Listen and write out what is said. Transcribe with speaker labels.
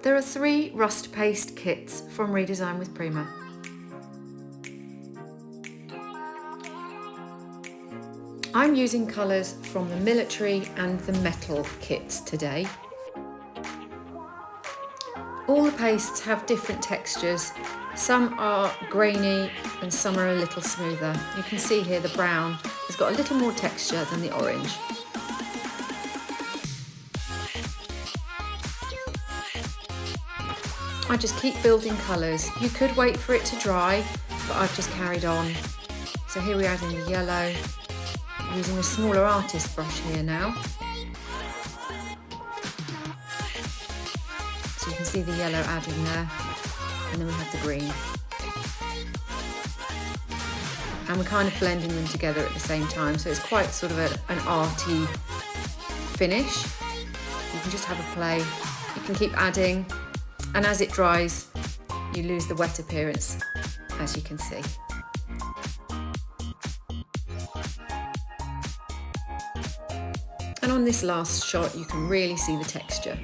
Speaker 1: There are 3 rust paste kits from Redesign with Prima. I'm using colours from the military and the metal kits today. All the pastes have different textures. Some are grainy and some are a little smoother. You can see here the brown has got a little more texture than the orange. I just keep building colours. You could wait for it to dry, but I've just carried on. So here we add in the yellow. I'm using a smaller artist brush here now. So you can see the yellow adding there, and then we have the green. And we're kind of blending them together at the same time, so it's quite sort of an arty finish. You can just have a play. You can keep adding. And as it dries, you lose the wet appearance, as you can see. And on this last shot, you can really see the texture.